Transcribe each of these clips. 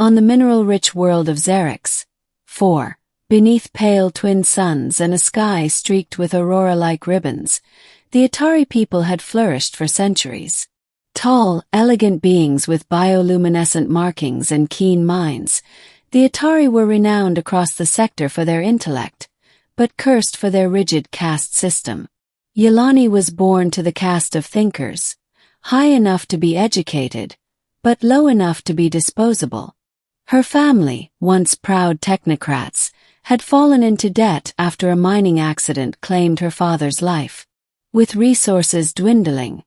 On the mineral-rich world of Xerix. 4. Beneath pale twin suns and a sky streaked with aurora-like ribbons, the Atari people had flourished for centuries. Tall, elegant beings with bioluminescent markings and keen minds, the Atari were renowned across the sector for their intellect, but cursed for their rigid caste system. Yelani was born to the caste of thinkers, high enough to be educated, but low enough to be disposable. Her family, once proud technocrats, had fallen into debt after a mining accident claimed her father's life. With resources dwindling,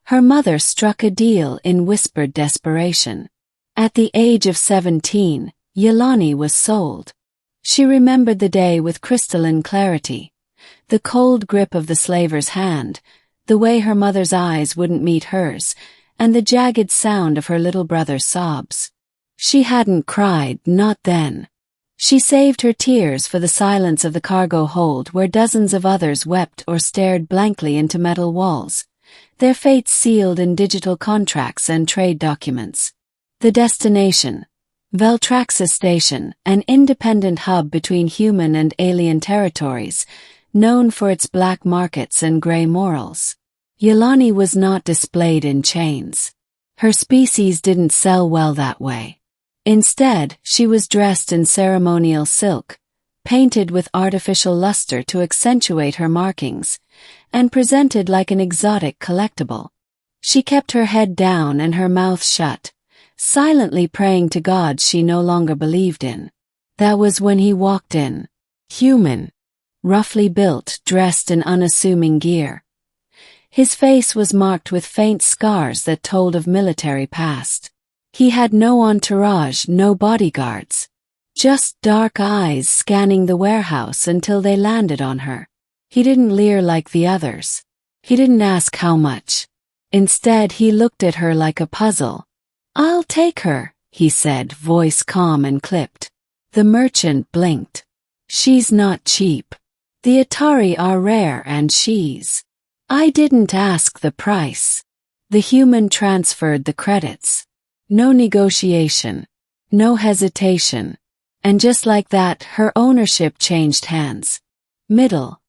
her mother struck a deal in whispered desperation. At the age of 17, Yelani was sold. She remembered the day with crystalline clarity, the cold grip of the slaver's hand, the way her mother's eyes wouldn't meet hers, and the jagged sound of her little brother's sobs. She hadn't cried, not then. She saved her tears for the silence of the cargo hold where dozens of others wept or stared blankly into metal walls, their fates sealed in digital contracts and trade documents. The destination, Veltraxis Station, an independent hub between human and alien territories, known for its black markets and gray morals. Yelani was not displayed in chains. Her species didn't sell well that way. Instead, she was dressed in ceremonial silk, painted with artificial luster to accentuate her markings, and presented like an exotic collectible. She kept her head down and her mouth shut, silently praying to gods she no longer believed in. That was when he walked in. Human. Roughly built, dressed in unassuming gear. His face was marked with faint scars that told of military past. He had no entourage, no bodyguards. Just dark eyes scanning the warehouse until they landed on her. He didn't leer like the others. He didn't ask how much. Instead, he looked at her like a puzzle. "I'll take her," he said, voice calm and clipped. The merchant blinked. "She's not cheap. The Atari are rare and she's..." "I didn't ask the price." The human transferred the credits. No negotiation. No hesitation. And just like that, her ownership changed hands. Middle.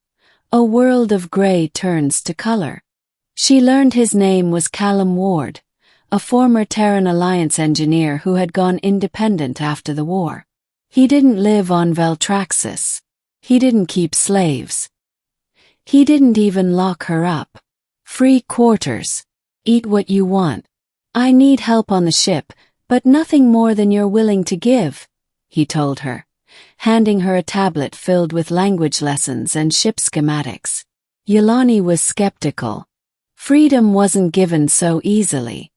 A world of gray turns to color. She learned his name was Callum Ward, a former Terran Alliance engineer who had gone independent after the war. He didn't live on Veltraxis. He didn't keep slaves. He didn't even lock her up. Free quarters. Eat what you want. "I need help on the ship, but nothing more than you're willing to give," he told her, handing her a tablet filled with language lessons and ship schematics. Yelani was skeptical. Freedom wasn't given so easily.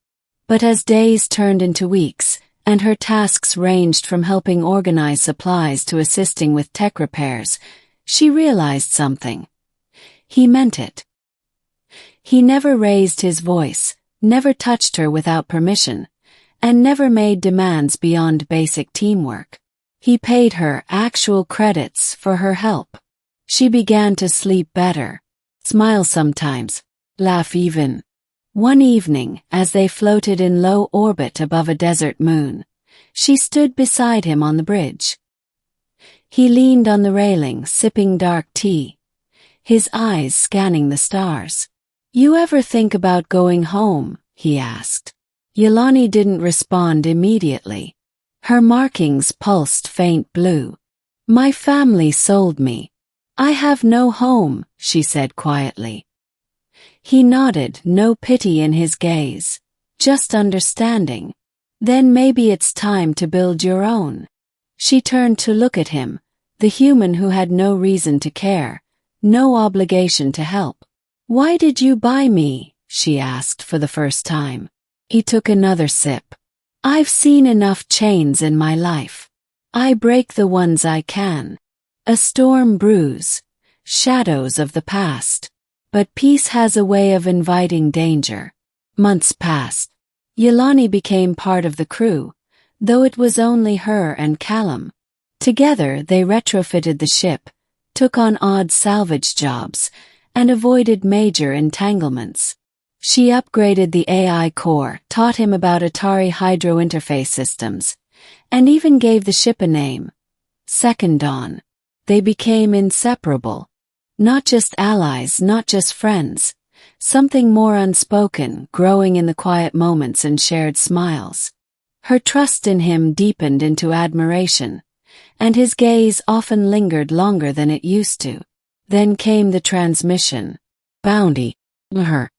But as days turned into weeks, and her tasks ranged from helping organize supplies to assisting with tech repairs, she realized something. He meant it. He never raised his voice, never touched her without permission, and never made demands beyond basic teamwork. He paid her actual credits for her help. She began to sleep better, smile sometimes, laugh even. One evening, as they floated in low orbit above a desert moon, she stood beside him on the bridge. He leaned on the railing, sipping dark tea, his eyes scanning the stars. "You ever think about going home?" he asked. Yelani didn't respond immediately. Her markings pulsed faint blue. "My family sold me. I have no home," she said quietly. He nodded, no pity in his gaze, just understanding. "Then maybe it's time to build your own." She turned to look at him, the human who had no reason to care, no obligation to help. "Why did you buy me?" she asked for the first time. He took another sip. "I've seen enough chains in my life. I break the ones I can. A storm brews, shadows of the past. But peace has a way of inviting danger." Months passed. Yelani became part of the crew, though it was only her and Callum. Together they retrofitted the ship, took on odd salvage jobs, and avoided major entanglements. She upgraded the AI core, taught him about Atari hydro interface systems, and even gave the ship a name, Second Dawn. They became inseparable. Not just allies, not just friends. Something more unspoken, growing in the quiet moments and shared smiles. Her trust in him deepened into admiration, and his gaze often lingered longer than it used to. Then came the transmission. Bounty. Her.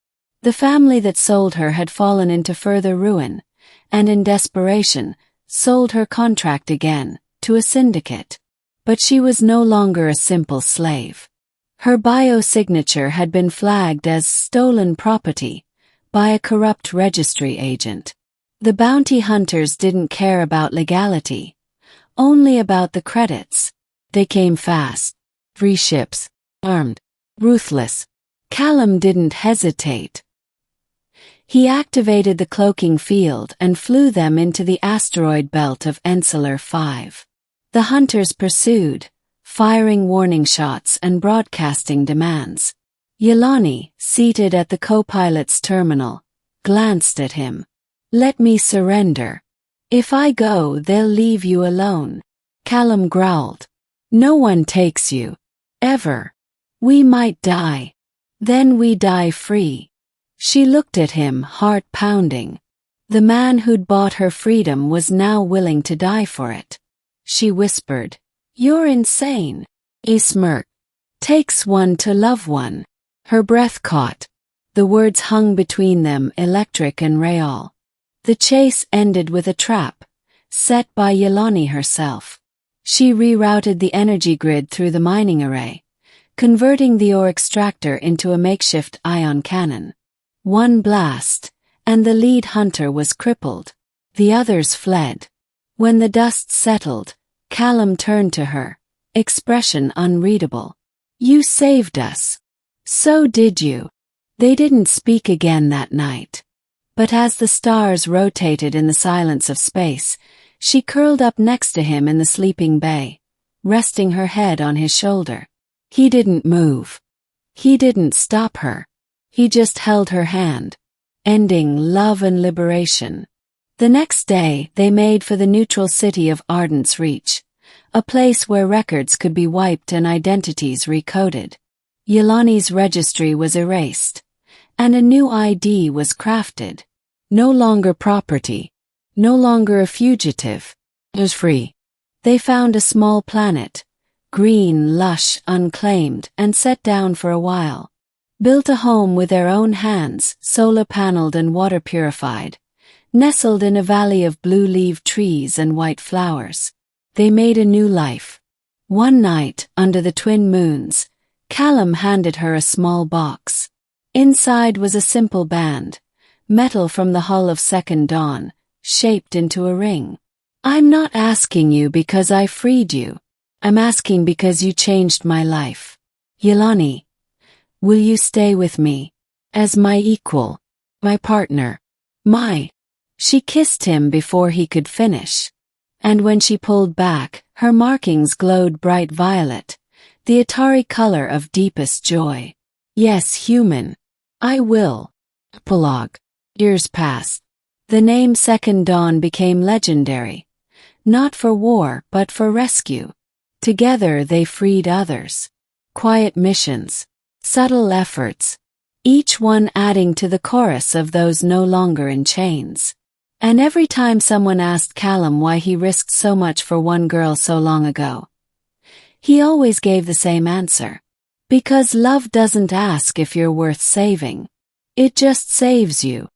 The family that sold her had fallen into further ruin, and in desperation, sold her contract again, to a syndicate. But she was no longer a simple slave. Her biosignature had been flagged as stolen property by a corrupt registry agent. The bounty hunters didn't care about legality, only about the credits. They came fast. 3 ships, armed, ruthless. Callum didn't hesitate. He activated the cloaking field and flew them into the asteroid belt of Encelar 5. The hunters pursued, firing warning shots and broadcasting demands. Yelani, seated at the co-pilot's terminal, glanced at him. "Let me surrender. If I go, they'll leave you alone." Callum growled. "No one takes you. Ever. We might die. Then we die free." She looked at him, heart pounding. The man who'd bought her freedom was now willing to die for it. She whispered, "You're insane." He smirked. "Takes one to love one." Her breath caught. The words hung between them, electric and real. The chase ended with a trap, set by Yelani herself. She rerouted the energy grid through the mining array, converting the ore extractor into a makeshift ion cannon. One blast, and the lead hunter was crippled. The others fled. When the dust settled, Callum turned to her, expression unreadable. "You saved us." "So did you." They didn't speak again that night. But as the stars rotated in the silence of space, she curled up next to him in the sleeping bay, resting her head on his shoulder. He didn't move. He didn't stop her. He just held her hand, ending love and liberation. The next day, they made for the neutral city of Ardent's Reach, a place where records could be wiped and identities recoded. Yelani's registry was erased, and a new ID was crafted. No longer property, no longer a fugitive. It was free. They found a small planet, green, lush, unclaimed, and set down for a while. Built a home with their own hands, solar-paneled and water-purified, nestled in a valley of blue-leaved trees and white flowers. They made a new life. One night, under the twin moons, Callum handed her a small box. Inside was a simple band, metal from the hull of Second Dawn, shaped into a ring. "I'm not asking you because I freed you. I'm asking because you changed my life. Yelani, will you stay with me? As my equal, my partner, my..." She kissed him before he could finish. And when she pulled back, her markings glowed bright violet, the Atari color of deepest joy. "Yes, human. I will." Epilogue. Years passed. The name Second Dawn became legendary, not for war but for rescue. Together they freed others. Quiet missions, subtle efforts, each one adding to the chorus of those no longer in chains. And every time someone asked Callum why he risked so much for one girl so long ago, he always gave the same answer. Because love doesn't ask if you're worth saving. It just saves you.